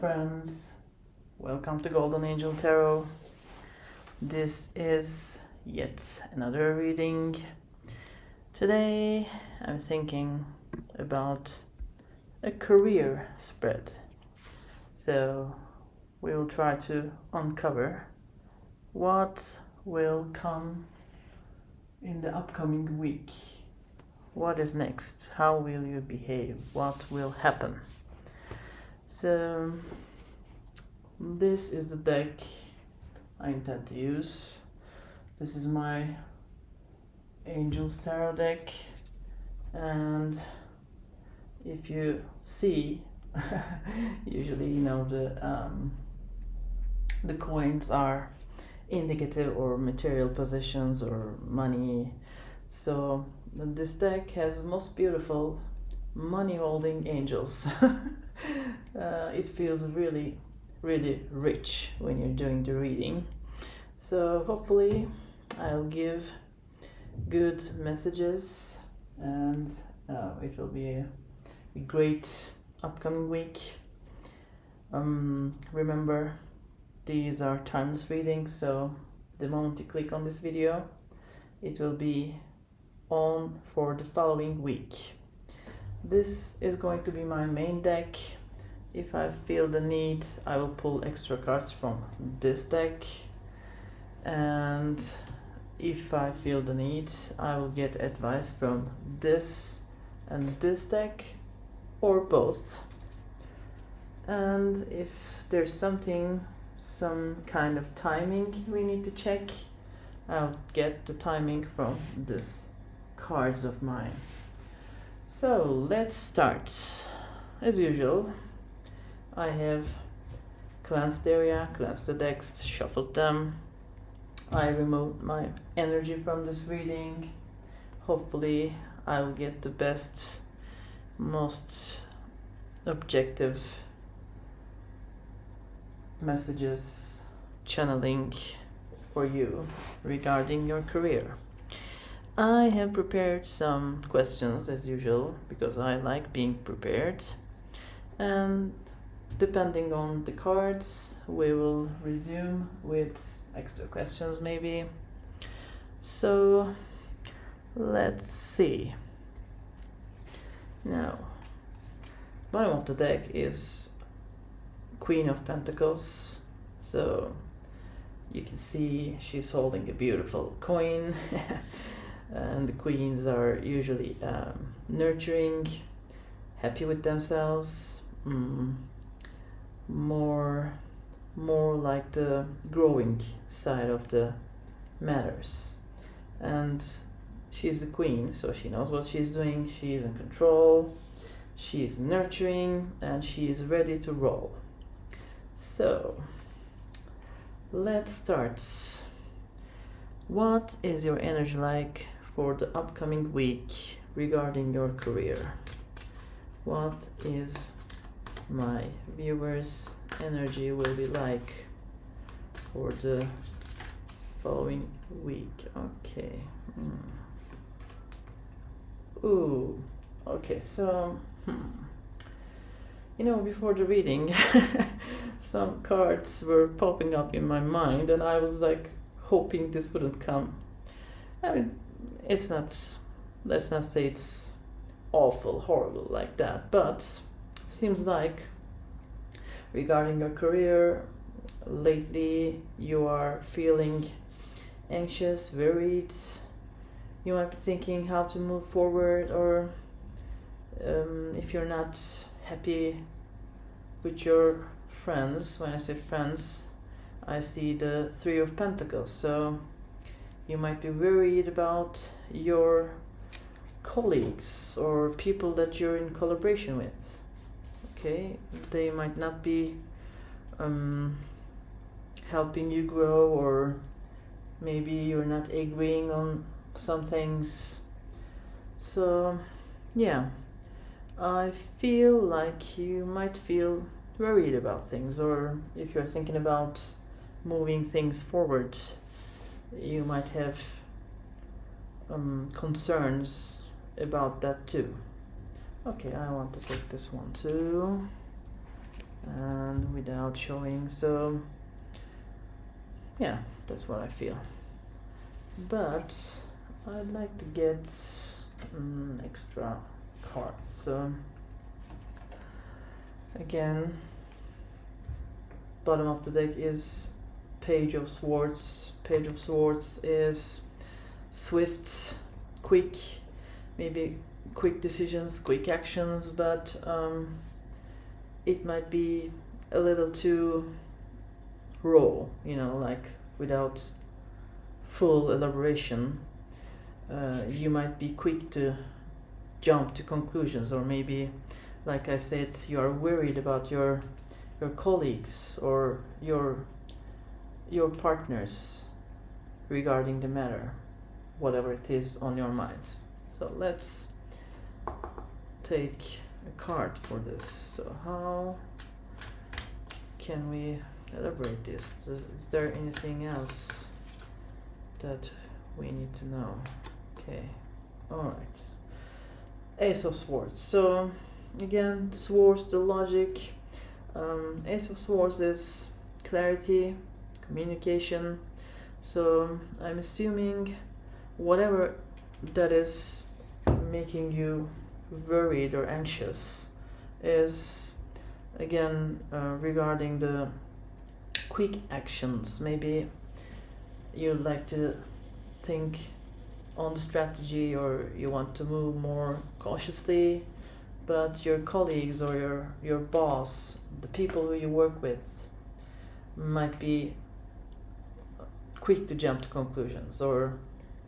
friends, welcome to Golden Angel Tarot. This is yet another reading. Today I'm thinking about a career spread. So we will try to uncover what will come in the upcoming week. What is next? How will you behave? What will happen? So this is the deck I intend to use. This is my Angels Tarot Deck, and if you see, usually the coins are indicative or material possessions or money. So this deck has most beautiful money holding angels. It feels really rich when you're doing the reading. So hopefully I'll give good messages, and it will be a great upcoming week. Remember, these are timeless readings, so the moment you click on this video, it will be on for the following week. This is going to be my main deck. If I feel the need, I will pull extra cards from this deck, and if I feel the need, I will get advice from this and this deck, or both. And if there's some kind of timing we need to check, I'll get the timing from these cards of mine. So let's start. As usual, I have cleansed the area, cleansed the decks, shuffled them. I removed my energy from this reading. Hopefully I'll get the best, most objective messages channeling for you regarding your career. I have prepared some questions as usual, because I like being prepared, and depending on the cards we will resume with extra questions maybe. So let's see. Now, bottom of the deck is Queen of Pentacles, so you can see she's holding a beautiful coin. And the queens are usually nurturing, happy with themselves, more like the growing side of the matters. And she's the queen, so she knows what she's doing, she's in control, she's nurturing, and she is ready to roll. So let's start. What is your energy like for the upcoming week regarding your career? What is my viewers' energy will be like for the following week? Okay. Ooh. Okay, so before the reading some cards were popping up in my mind, and I was like hoping this wouldn't come. I mean, it's not, let's not say it's awful, horrible like that, but seems like regarding your career lately you are feeling anxious, worried. You might be thinking how to move forward, or if you're not happy with your friends. When I say friends, I see the Three of Pentacles, so you might be worried about your colleagues or people that you're in collaboration with. Okay, they might not be helping you grow, or maybe you're not agreeing on some things. So yeah, I feel like you might feel worried about things, or if you're thinking about moving things forward, you might have concerns about that too. Okay, I want to take this one too. and without showing. So yeah, that's what I feel. But I'd like to get extra cards. So again, bottom of the deck is Page of Swords. Page of Swords is swift, quick, maybe quick decisions, quick actions, but it might be a little too raw, you know, like without full elaboration. You might be quick to jump to conclusions, or maybe, like I said, you are worried about your colleagues or your partners regarding the matter, whatever it is on your mind. So let's take a card for this. So how can we elaborate this? Is there anything else that we need to know? Okay, alright. Ace of Swords. So again, swords, the logic. Ace of Swords is clarity, communication. So I'm assuming whatever that is making you worried or anxious is again regarding the quick actions. Maybe you like to think on the strategy, or you want to move more cautiously, but your colleagues or your boss, the people who you work with, might be quick to jump to conclusions, or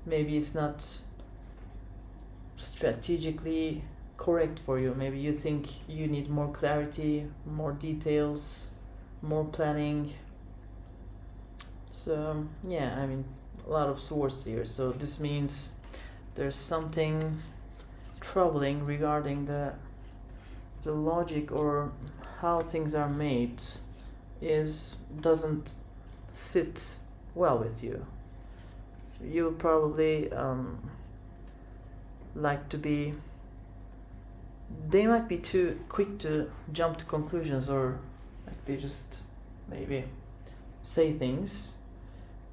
maybe it's not strategically correct for you. Maybe you think you need more clarity, more details, more planning. So yeah, I mean, a lot of swords here. So this means there's something troubling regarding the logic or how things are made doesn't sit well with you. You probably like to be, they might be too quick to jump to conclusions, or like they just maybe say things,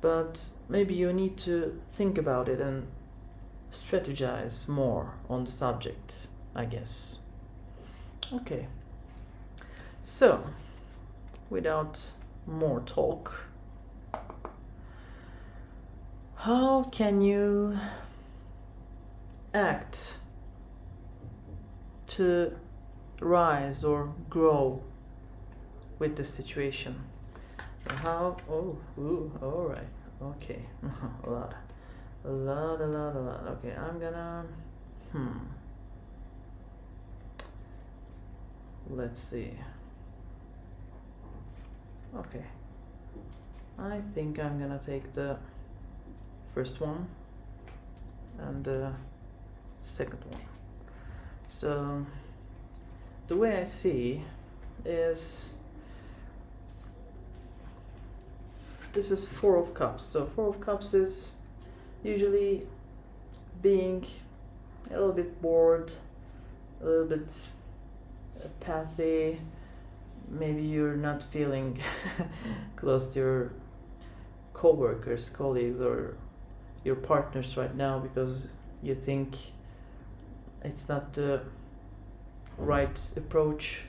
but maybe you need to think about it and strategize more on the subject, I guess. Okay, so without more talk, how can you act to rise or grow with the situation? How? All right. Okay. a lot. Okay, I'm gonna. Let's see. Okay. I think I'm gonna take the first one and the second one. So the way I see is, this is Four of Cups. So Four of Cups is usually being a little bit bored, a little bit apathy. Maybe you're not feeling close to your co-workers, colleagues, or your partners right now because you think it's not the right approach,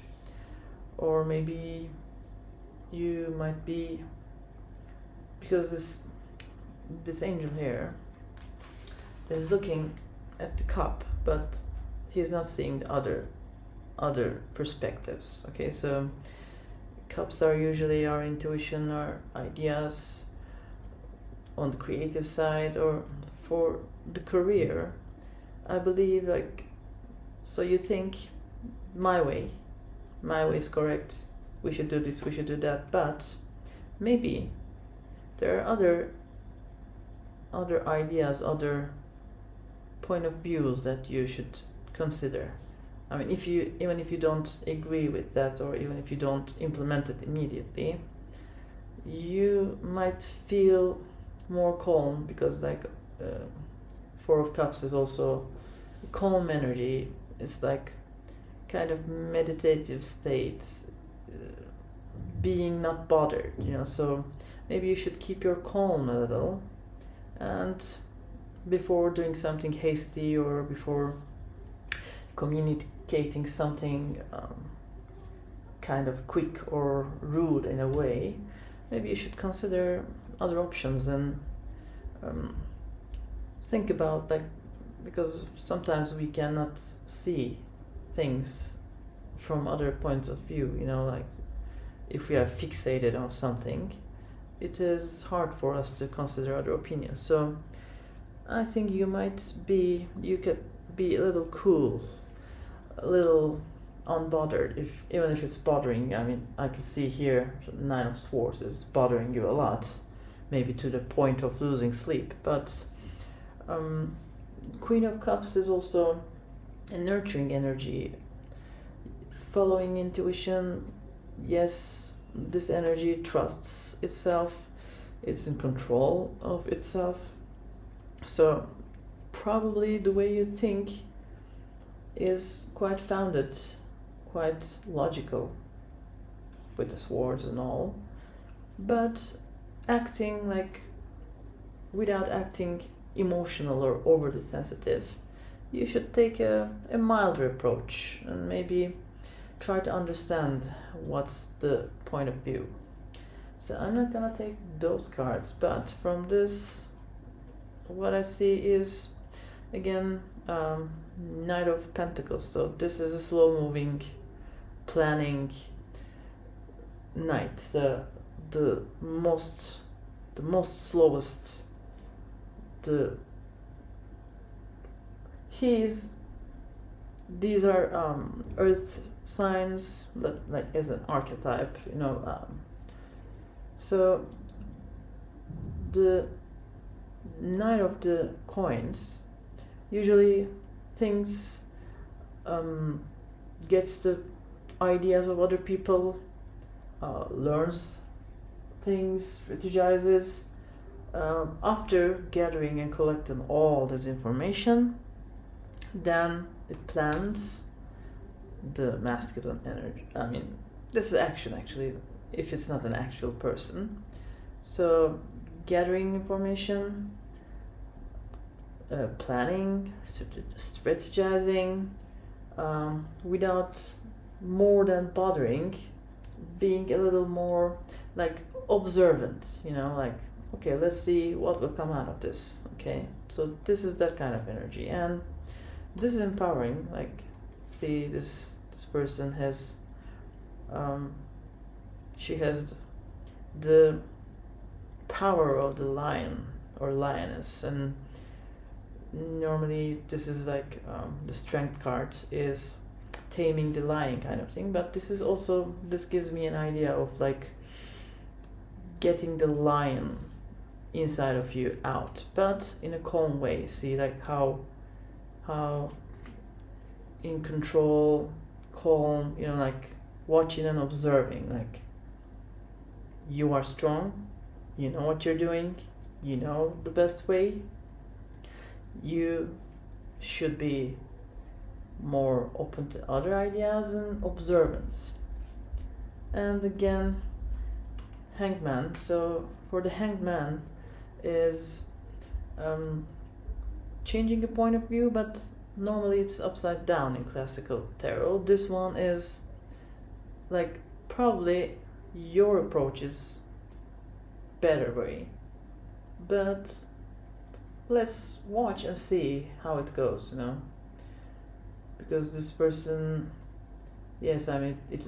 or maybe you might be, because this angel here is looking at the cup, but he's not seeing the other perspectives. Okay, so cups are usually our intuition, our ideas on the creative side, or for the career. I believe, like, so you think my way is correct, we should do this, we should do that, but maybe there are other ideas, other point of views that you should consider. I mean, even if you don't agree with that, or even if you don't implement it immediately, you might feel more calm, because like Four of Cups is also calm energy. It's like kind of meditative state. being not bothered, you know. So maybe you should keep your calm a little, and before doing something hasty or before communicating something kind of quick or rude in a way, maybe you should consider other options and think about, like, because sometimes we cannot see things from other points of view, you know, like if we are fixated on something, it is hard for us to consider other opinions. So I think you could be a little cool, a little unbothered, even if it's bothering. I mean, I can see here Nine of Swords is bothering you a lot, maybe to the point of losing sleep. But Queen of Cups is also a nurturing energy, following intuition. Yes, this energy trusts itself, it's in control of itself. So probably the way you think is quite founded, quite logical with the swords and all, but acting like, without acting emotional or overly sensitive, you should take a milder approach and maybe try to understand what's the point of view. So I'm not gonna take those cards, but from this, what I see is, again, Knight of Pentacles. So this is a slow-moving, planning knight, the most slowest. These are earth signs, like as an archetype, you know. So the Knight of the Coins usually thinks, gets the ideas of other people, learns things, strategizes. After gathering and collecting all this information, then it plans the masculine energy. I mean, this is action, actually, if it's not an actual person. So gathering information, planning, strategizing, without more than bothering, being a little more like observant, you know, like, okay, let's see what will come out of this. Okay, so this is that kind of energy, and this is empowering. Like, see, this person has she has the power of the lion or lioness, and normally this is like the strength card is taming the lion kind of thing, but this gives me an idea of like getting the lion inside of you out, but in a calm way. See, like how in control, calm, you know, like watching and observing, like you are strong, you know what you're doing, you know the best way. You should be more open to other ideas and observance. And again, Hanged Man. So for the Hanged Man is changing the point of view, but normally it's upside down in classical tarot. This one is like probably your approach is better way, but let's watch and see how it goes, you know, because this person, yes, I mean, it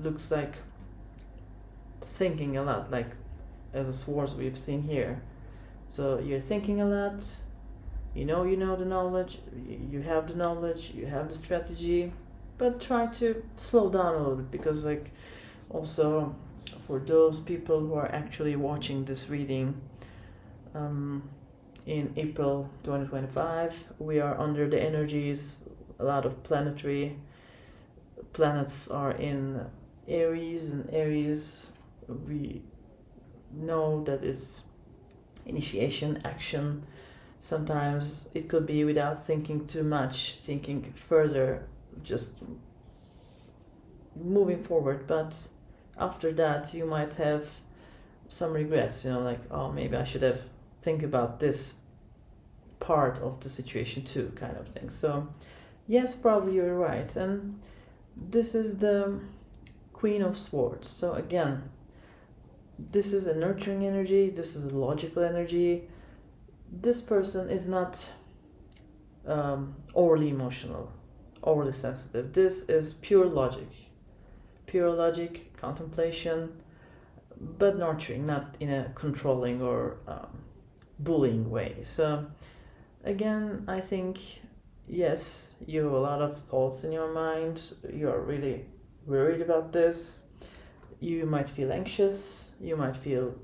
looks like thinking a lot, like as a swords we've seen here. So you're thinking a lot, you know the knowledge, you have the knowledge, you have the strategy, but try to slow down a little bit, because like also for those people who are actually watching this reading, in April 2025, we are under the energies, a lot of planets are in Aries, and Aries, we know that is initiation, action. Sometimes it could be without thinking too much, thinking further, just moving forward, but after that you might have some regrets, you know, like, oh, maybe I should have think about this part of the situation too, kind of thing. So yes, probably you're right. And this is the Queen of Swords. So again, this is a nurturing energy, this is a logical energy. This person is not overly emotional, overly sensitive. This is pure logic, contemplation, but nurturing, not in a controlling or bullying way. So again, I think, yes, you have a lot of thoughts in your mind, you're really worried about this, you might feel anxious, you might feel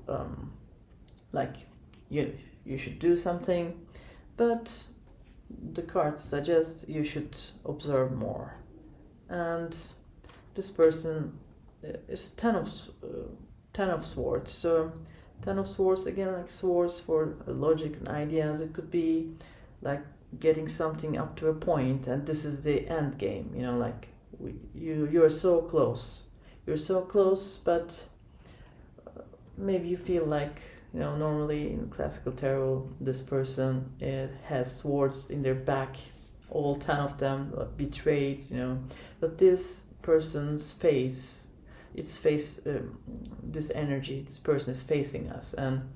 like you should do something, but the cards suggest you should observe more. And this person is Ten of Swords. So Ten of Swords, again, like swords for logic and ideas. It could be like getting something up to a point, and this is the end game. You know, like you're so close. You're so close, but maybe you feel like, you know, normally in classical tarot, this person has swords in their back, all 10 of them, betrayed, you know. But this person's face, this energy, this person is facing us. And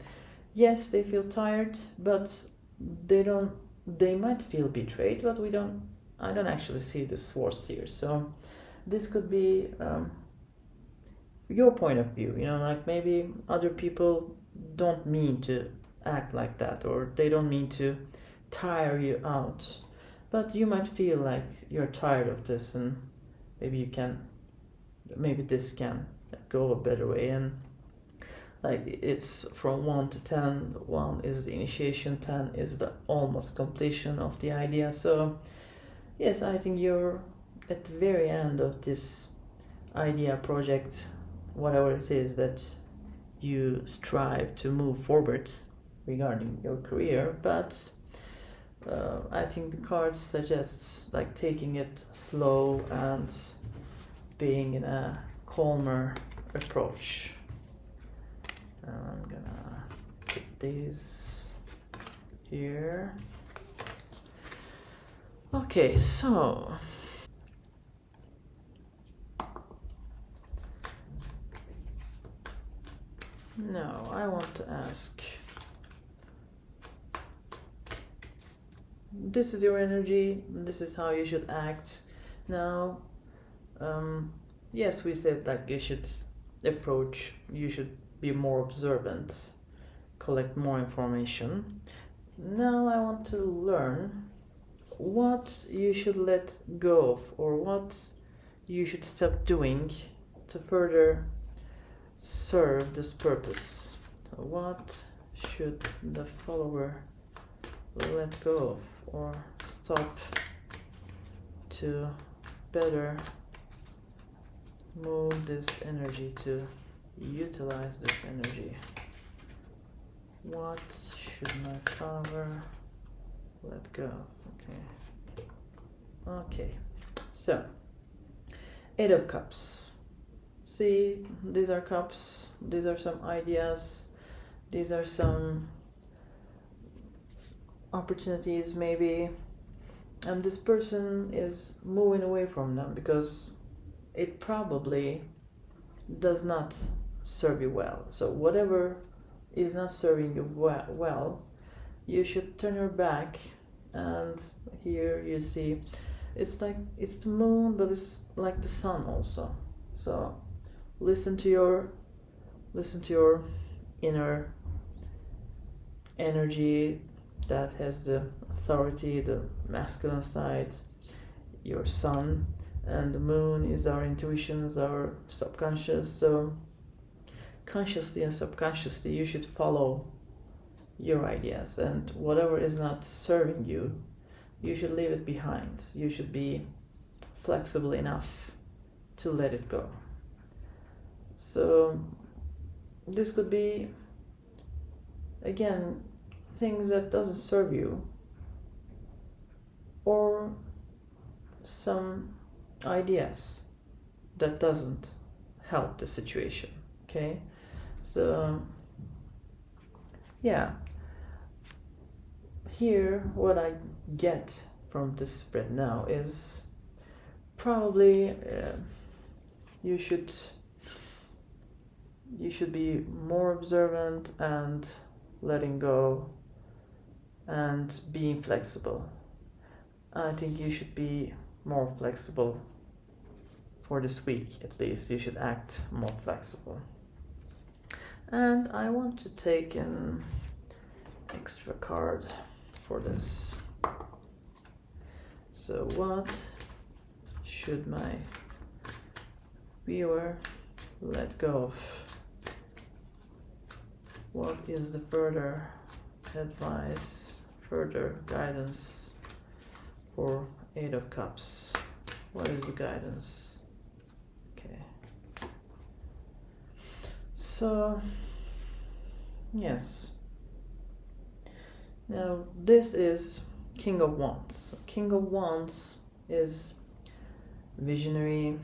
yes, they feel tired, but they might feel betrayed, but I don't actually see the swords here. So this could be your point of view, you know, like maybe other people don't mean to act like that, or they don't mean to tire you out, but you might feel like you're tired of this, and maybe this can go a better way. And like it's from 1 to 10. 1 is the initiation, 10 is the almost completion of the idea. So yes, I think you're at the very end of this idea, project, whatever it is that you strive to move forward regarding your career. But I think the cards suggests like taking it slow and being in a calmer approach. I'm gonna put these here. Okay, so now I want to ask, this is your energy, this is how you should act. Now, yes, we said like you should be more observant, collect more information. Now I want to learn what you should let go of, or what you should stop doing to further serve this purpose. So what should the follower let go of or stop to better move this energy, to utilize this energy? What should my follower let go? Okay, so 8 of Cups. See, these are cups, these are some ideas, these are some opportunities maybe, and this person is moving away from them because it probably does not serve you well. So whatever is not serving you well, you should turn your back. And here you see it's the moon, but it's like the sun also. So listen to your inner energy that has the authority, the masculine side, your sun, and the moon is our intuitions, our subconscious. So consciously and subconsciously you should follow your ideas, and whatever is not serving you, you should leave it behind. You should be flexible enough to let it go. So this could be, again, things that doesn't serve you, or some ideas that doesn't help the situation. Okay, so yeah, here what I get from this spread now is probably you should be more observant and letting go and being flexible. I think you should be more flexible for this week, at least. You should act more flexible. And I want to take an extra card for this. So what should my viewer let go of? What is the further advice, further guidance for 8 of Cups? What is the guidance? Okay. So, yes. Now, this is King of Wands. King of Wands is visionary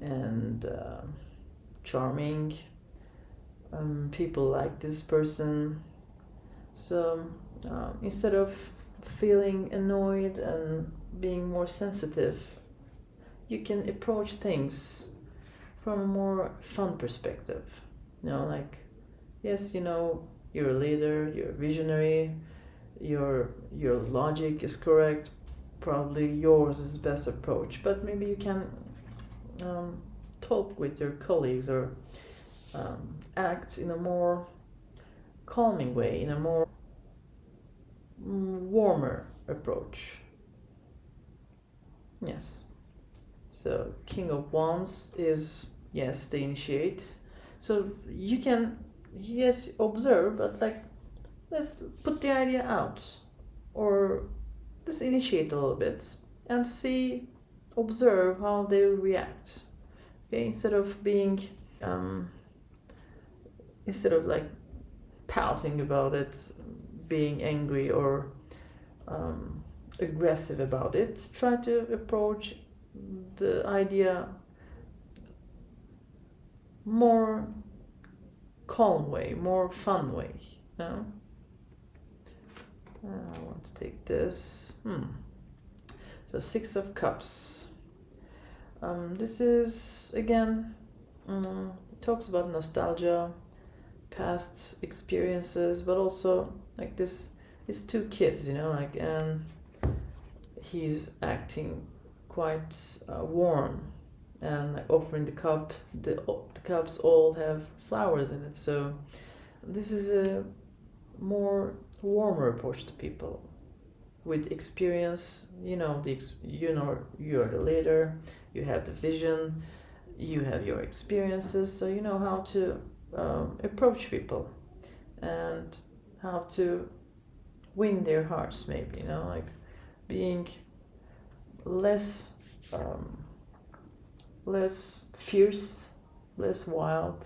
and charming. People like this person. So instead of feeling annoyed and being more sensitive, you can approach things from a more fun perspective. You know, like, yes, you know, you're a leader, you're a visionary, your logic is correct, probably yours is the best approach, but maybe you can talk with your colleagues or act in a more calming way, in a more warmer approach. Yes. So King of Wands is, yes, the initiate. So you can, yes, observe, but like, let's put the idea out, or let's initiate a little bit and see, observe how they will react. Okay, instead of being instead of like pouting about it, being angry or aggressive about it, try to approach the idea more calm way, more fun way. You know? I want to take this. So 6 of Cups. This is, again, it talks about nostalgia, past experiences, but also like this, it's 2 kids, you know, like, and he's acting quite warm and like offering the cup. The cups all have flowers in it, so this is a more warmer approach to people with experience. You know, you're the leader, you have the vision, you have your experiences, so you know how to approach people and how to win their hearts, maybe, you know, like being less fierce, less wild,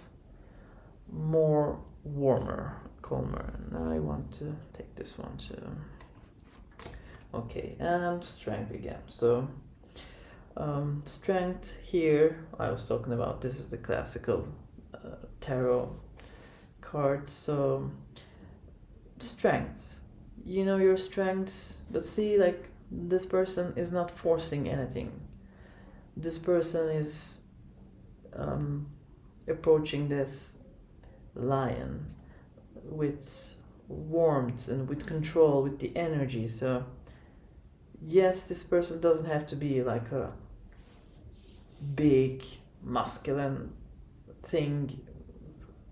more warmer, calmer. And I want to take this one too. Okay, and strength again. So strength here, I was talking about, this is the classical tarot card. So strength, you know your strengths, but see, like, this person is not forcing anything. This person is approaching this lion with warmth and with control, with the energy. So yes, this person doesn't have to be like a big masculine thing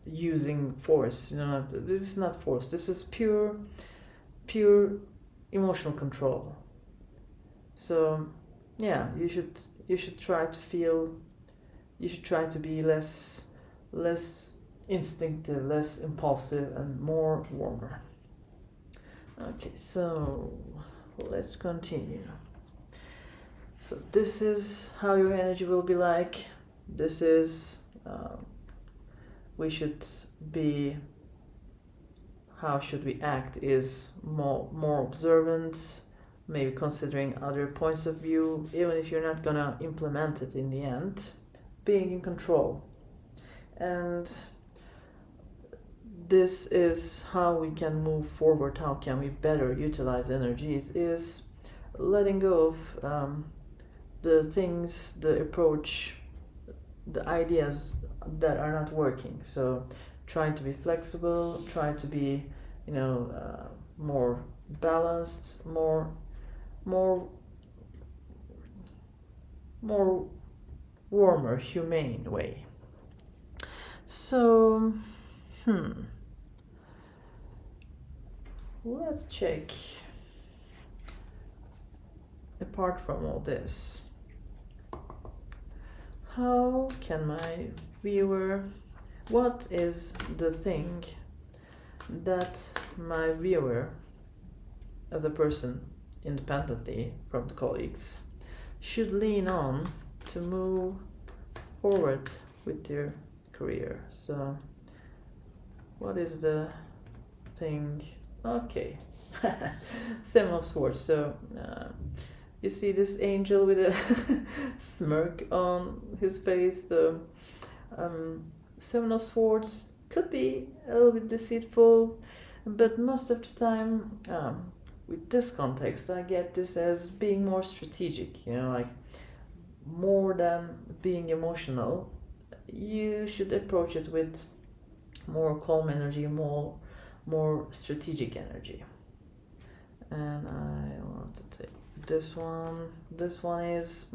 using force, you know. This is not force, this is pure emotional control. So yeah, you should try to feel, you should try to be less instinctive, less impulsive, and more warmer. Okay, so let's continue. So this is how your energy will be like. This is we should be, how should we act is more observant, maybe considering other points of view, even if you're not gonna implement it in the end. being in control. And this is how we can move forward, how can we better utilize energies, is letting go of the things, the approach, the ideas that are not working. So trying to be flexible, trying to be, more balanced, more warmer, humane way. So, let's check, apart from all this, how can my viewer, what is the thing that my viewer, as a person independently from the colleagues, should lean on to move forward with their career? So what is the thing? Okay. Seven of Swords. So you see this angel with a smirk on his face. The Seven of Swords could be a little bit deceitful, but most of the time, with this context, I get this as being more strategic, like more than being emotional. You should approach it with more calm energy, more strategic energy. And I want to take this one. This one is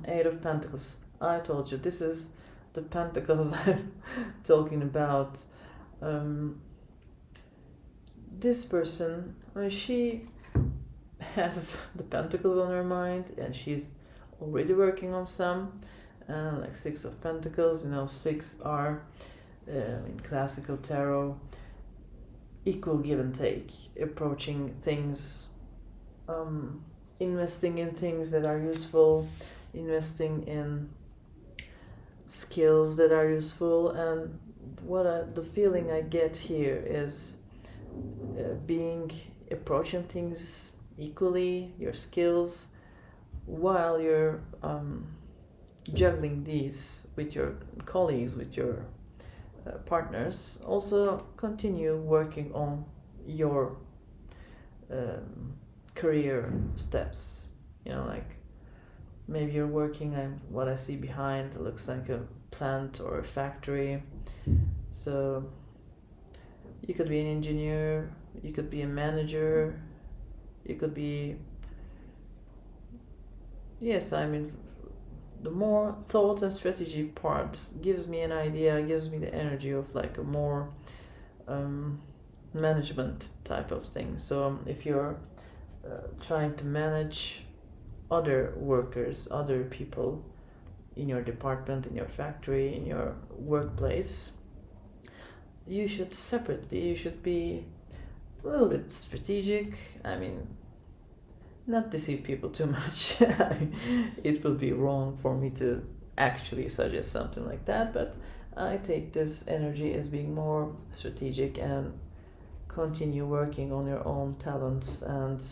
Eight of Pentacles. I told you, this is the pentacles I'm talking about. This person, she has the pentacles on her mind, and she's already working on some, like Six of Pentacles. Six are in classical tarot equal give and take, approaching things, investing in things that are useful, investing in skills that are useful. And the feeling I get here is approaching things equally, your skills, while you're juggling these with your colleagues, with your partners. Also continue working on your career steps. Like maybe you're working on what I see behind, it looks like a plant or a factory. So you could be an engineer, you could be a manager, you could be, the more thought and strategy part gives me an idea, gives me the energy of like a more management type of thing. So if you're trying to manage other workers, other people in your department, in your factory, in your workplace, you should be a little bit strategic. Not deceive people too much. It would be wrong for me to actually suggest something like that, but I take this energy as being more strategic, and continue working on your own talents and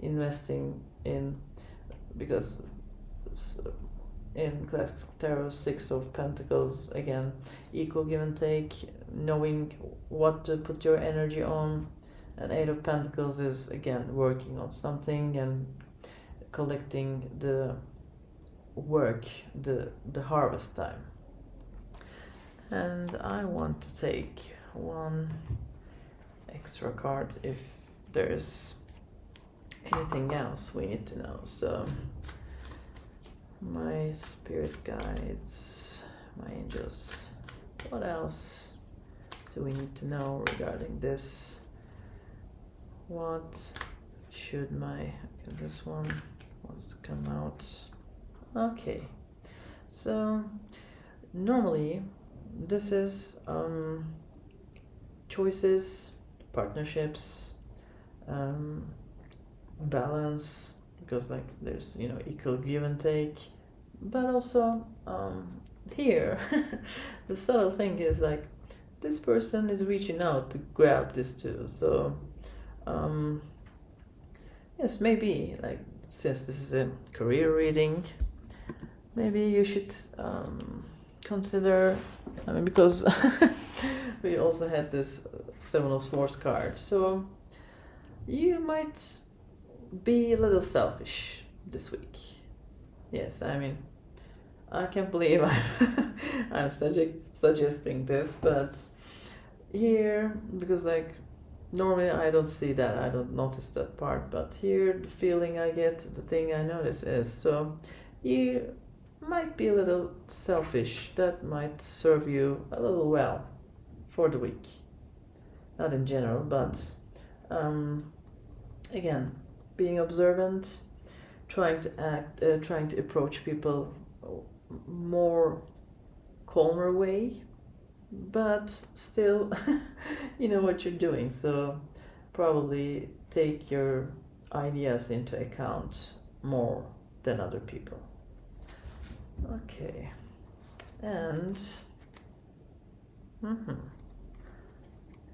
investing in, because in Classical Tarot, Six of Pentacles, again, equal give and take, knowing what to put your energy on. And Eight of Pentacles is, again, working on something and collecting the work, the harvest time. And I want to take one extra card if there's anything else we need to know. So my spirit guides, my angels, what else do we need to know regarding this? What should this one wants to come out. Okay, so normally this is choices, partnerships, balance, because like there's equal give and take, but also here the subtle thing is like this person is reaching out to grab this too. So yes, maybe like, since this is a career reading, maybe you should consider, I mean, because we also had this Seven of Swords card, so you might be a little selfish this week. Yes, I mean, I can't believe I'm suggesting this, but here, because like normally I don't see that, I don't notice that part, but here the feeling I get, the thing I notice is, so you might be a little selfish. That might serve you a little well for the week. Not in general, but again, being observant, trying to approach people more calmer way, but still you know what you're doing, so probably take your ideas into account more than other people. Okay, and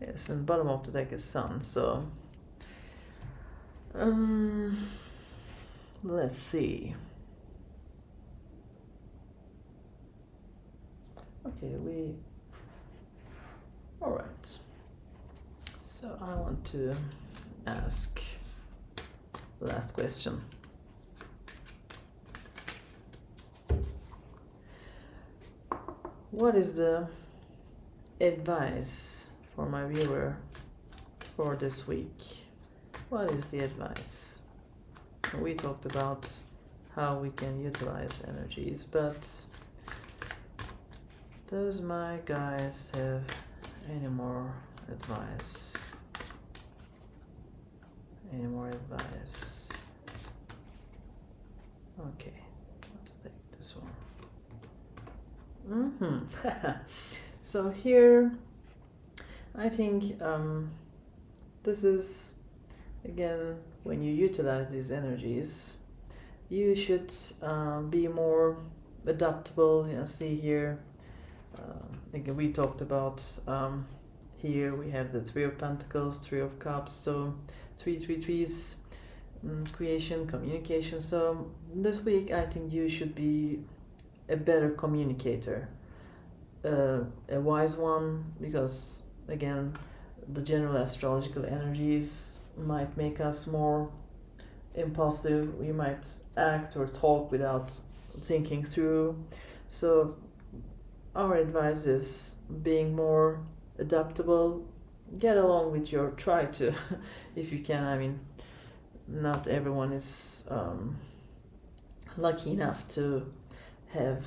yes, and bottom of the deck is Sun, so let's see. Okay, all right. So I want to ask the last question. What is the advice for my viewer for this week? What is the advice? We talked about how we can utilize energies, but does my guys have any more advice? Any more advice? Okay, I'll take this one. So here, I think this is, again, when you utilize these energies, you should be more adaptable. You know, see here, again, we talked about here we have the Three of Pentacles, Three of Cups, so threes, creation, communication. So this week I think you should be a better communicator, a wise one, because again the general astrological energies might make us more impulsive. We might act or talk without thinking through. So our advice is being more adaptable, get along with your, try to if you can. I mean, not everyone is lucky enough to have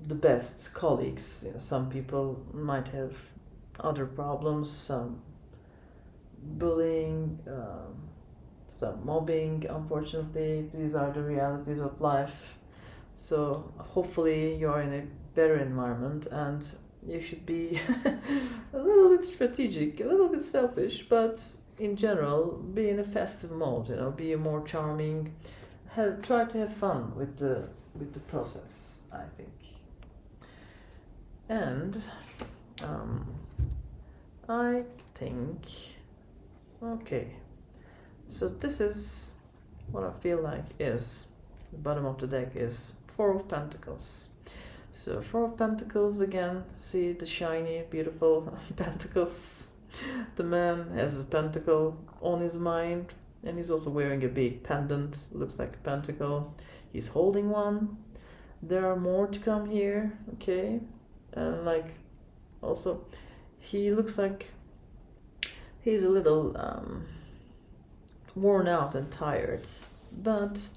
the best colleagues. You know, some people might have other problems, some bullying, some mobbing. Unfortunately, these are the realities of life. So hopefully you are in a better environment, and you should be a little bit strategic, a little bit selfish, but in general be in a festive mode. You know, be more charming. Try to have fun with the process, I think. And I think, okay, so this is what I feel like is the bottom of the deck is Four of Pentacles. So Four of Pentacles, again, see the shiny, beautiful pentacles. The man has a pentacle on his mind, and he's also wearing a big pendant, looks like a pentacle. He's holding one. There are more to come here, okay? And like, also, he looks like he's a little worn out and tired. But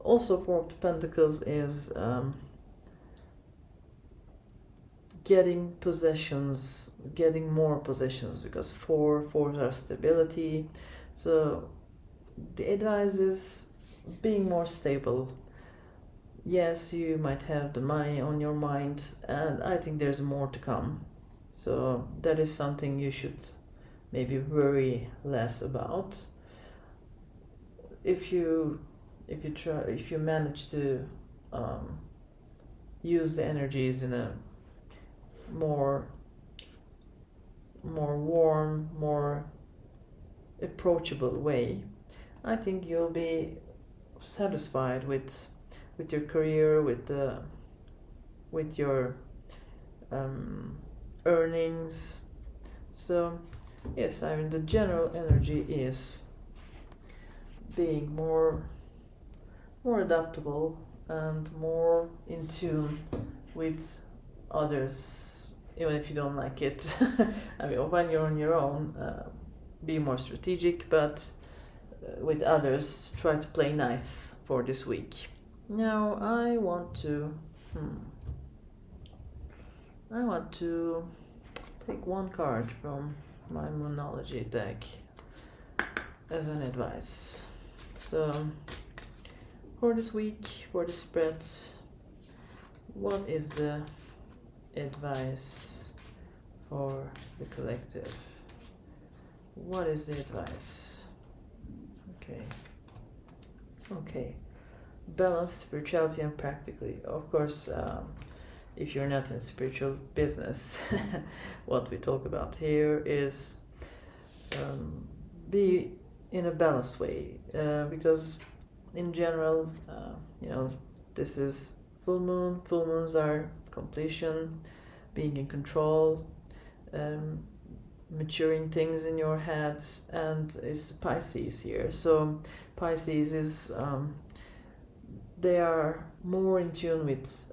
also Four of Pentacles is getting possessions, getting more possessions, because fours are stability. So the advice is being more stable. Yes, you might have the money on your mind, and I think there's more to come. So that is something you should maybe worry less about. If you manage to use the energies in a more warm, more approachable way, I think you'll be satisfied with your career, with the with your earnings. So yes, I mean the general energy is being more adaptable and more in tune with others, even if you don't like it. I mean, when you're on your own, be more strategic, but with others, try to play nice for this week. Now I want to take one card from my Moonology deck as an advice. So for this week, for the spread, what is the advice for the collective? What is the advice? Okay. Balance, spirituality, and practically. Of course, if you're not in spiritual business, what we talk about here is be in a balanced way, because in general, this is full moon. Full moons are completion, being in control, maturing things in your head, and it's Pisces here. So Pisces is they are more in tune with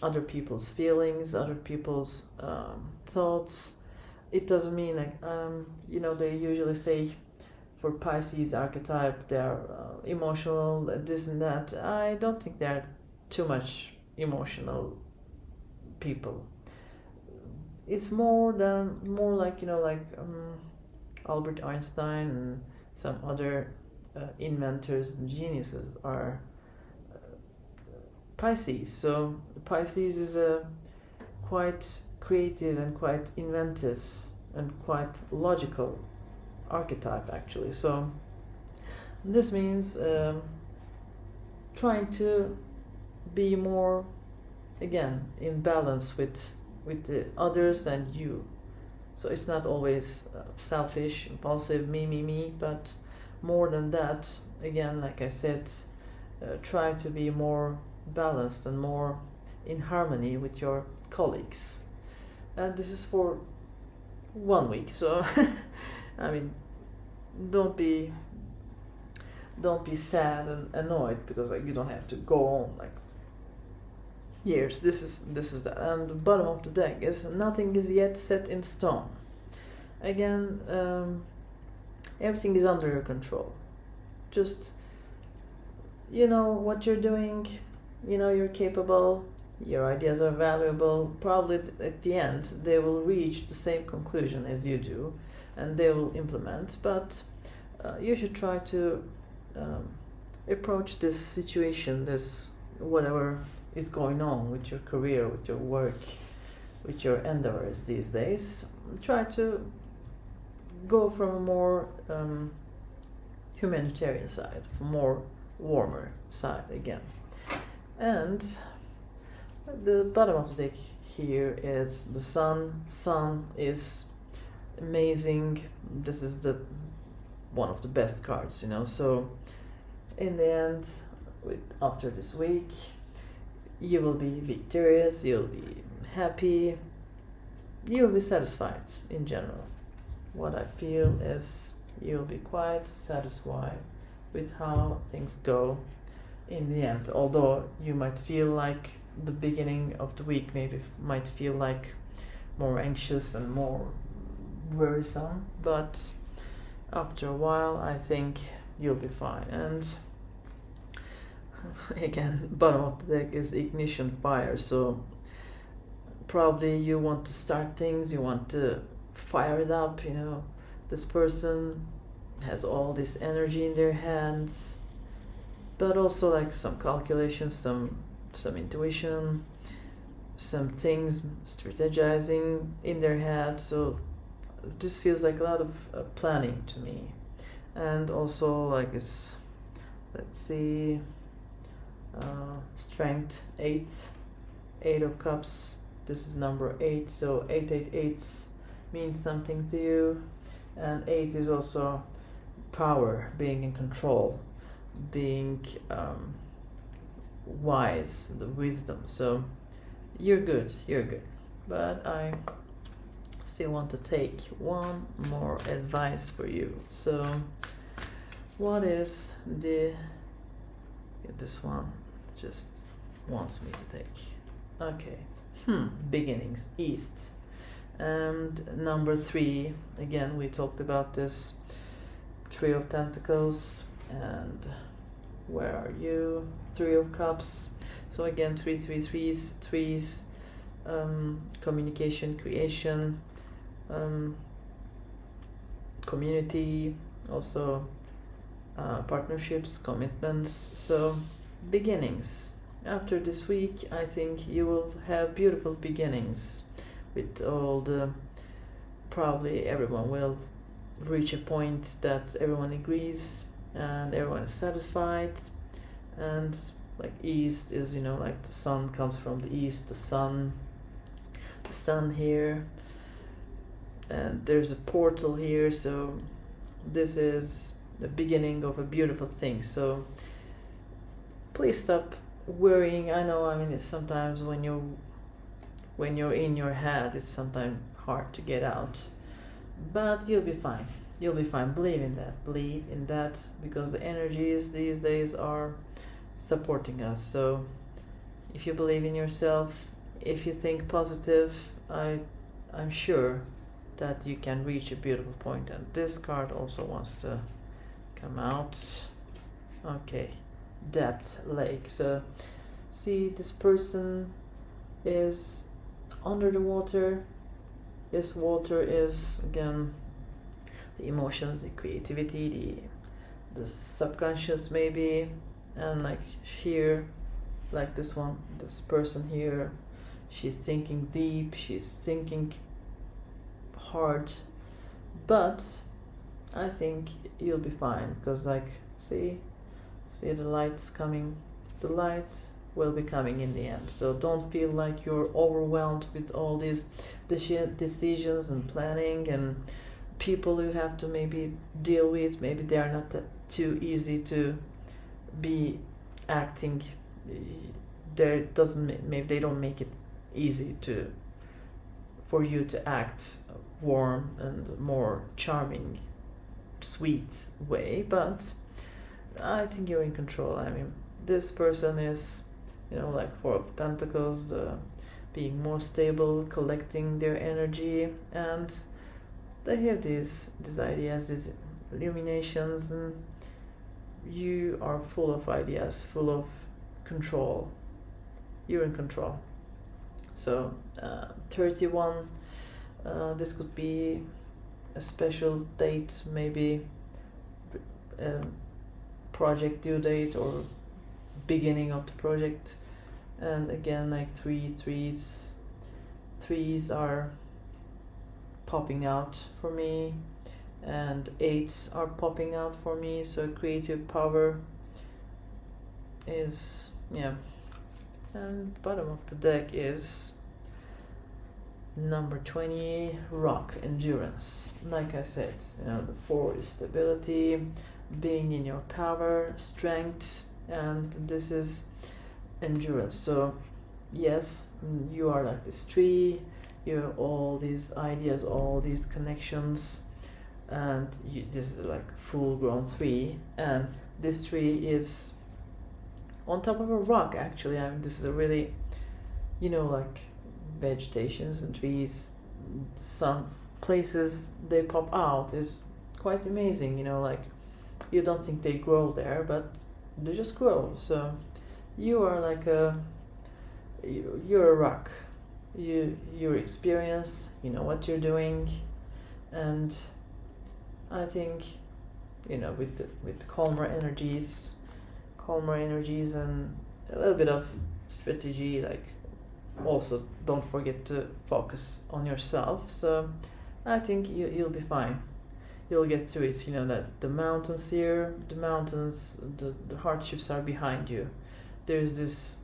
other people's feelings, other people's thoughts. It doesn't mean like they usually say for Pisces archetype they're emotional, this and that. I don't think they're too much emotional people. It's more like Albert Einstein and some other inventors and geniuses are Pisces. So Pisces is a quite creative and quite inventive and quite logical archetype, actually. So this means trying to be more, again, in balance with the others and you. So it's not always selfish, impulsive, me, but more than that, again, like I said, try to be more balanced and more in harmony with your colleagues. And this is for 1 week, so I mean, don't be sad and annoyed because you don't have to go on years. This is that. And the bottom of the deck is nothing is yet set in stone. Again, everything is under your control. Just what you're doing, you're capable, your ideas are valuable. Probably at the end they will reach the same conclusion as you do and they will implement, but you should try to approach this situation, this whatever is going on with your career, with your work, with your endeavors these days. Try to go from a more humanitarian side, more warmer side again. And the bottom of the deck here is the sun. Sun is amazing. This is one of the best cards, so in the end, after this week, you will be victorious, you'll be happy, you'll be satisfied in general. What I feel is you'll be quite satisfied with how things go in the end. Although you might feel like the beginning of the week might feel like more anxious and more worrisome, but after a while I think you'll be fine. And again, bottom of the deck is ignition, fire. So probably you want to start things, you want to fire it up. This person has all this energy in their hands, but also some calculations, some intuition, some things strategizing in their head. So this feels like a lot of planning to me. And also it's, let's see, strength, 8 of cups. This is number 8, so 888 means something to you. And 8 is also power, being in control, being wise, the wisdom. So you're good, but I still want to take one more advice for you. So what is this one just wants me to take? Okay, beginnings, east. And number 3, again, we talked about this Three of Pentacles, and where are you? 3 of Cups. So again, 3s, communication, creation, community, also partnerships, commitments. So beginnings. After this week, I think you will have beautiful beginnings with all the, probably everyone will reach a point that everyone agrees and everyone is satisfied. And like east is, you know, like the sun comes from the east, the sun here, and there's a portal here, so this is the beginning of a beautiful thing. So please stop worrying. I know, I mean, it's sometimes when you're in your head, it's sometimes hard to get out, but you'll be fine. You'll be fine. Believe in that, because the energies these days are supporting us. So if you believe in yourself, if you think positive, I'm sure that you can reach a beautiful point. And this card also wants to come out. Okay, depth, lake. So see, this person is under the water. This water is, again, the emotions, the creativity, the subconscious maybe. And like here, like this person here, she's thinking deep, she's thinking hard, but I think you'll be fine, because like see the light's coming. The light will be coming in the end. So don't feel like you're overwhelmed with all these decisions and planning and people you have to maybe deal with. Maybe they are not too easy to be acting. Maybe they don't make it easy for you to act warm and more charming, sweet way, but I think you're in control. I mean, this person is, you know, like 4 of Pentacles, being more stable, collecting their energy, and they have these ideas, these illuminations, and you are full of ideas, full of control. You're in control. So 31, this could be a special date, maybe a project due date or beginning of the project. And again, like threes are popping out for me, and 8s are popping out for me. So creative power is, yeah. And bottom of the deck is number 20, rock, endurance. Like I said, you know, the 4 is stability, being in your power, strength, and this is endurance. So yes, you are like this tree, you have all these ideas, all these connections, and this is like full grown tree, and this tree is on top of a rock. Actually, I mean, this is a really, you know, like vegetations and trees, some places they pop out is quite amazing, you know, like you don't think they grow there, but they just grow. So you are like you're a rock. You're experienced, you know what you're doing, and I think, you know, with calmer energies and a little bit of strategy, like also don't forget to focus on yourself. So I think you'll be fine. You'll get through it. You know that the mountains here, the hardships are behind you. There's this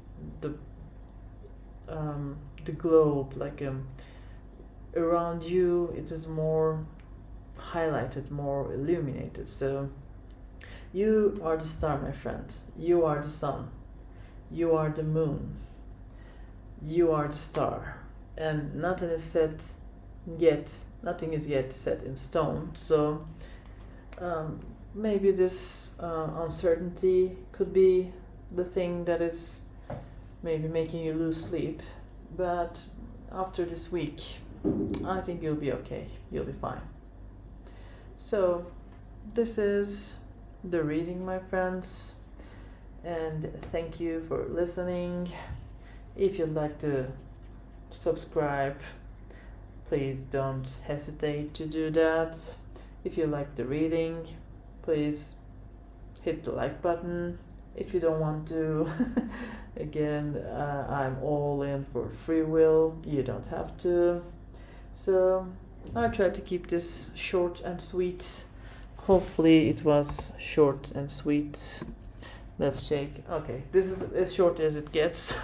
the globe, like around you, it is more highlighted, more illuminated. So you are the star, my friend. You are the sun. You are the moon. you are the star, and nothing is set yet. Nothing is yet set in stone. So maybe this uncertainty could be the thing that is maybe making you lose sleep. But after this week, I think you'll be okay. You'll be fine. So this is the reading, my friends, and thank you for listening. If you'd like to subscribe, please don't hesitate to do that. If you like the reading, please hit the like button. If you don't want to, again, I'm all in for free will. You don't have to. So I tried to keep this short and sweet. Hopefully it was short and sweet. Let's check. Okay, this is as short as it gets.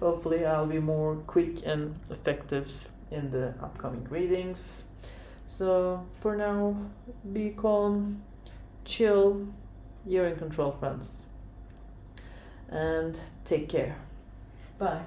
Hopefully I'll be more quick and effective in the upcoming readings. So for now, be calm, chill, you're in control, friends. And take care. Bye.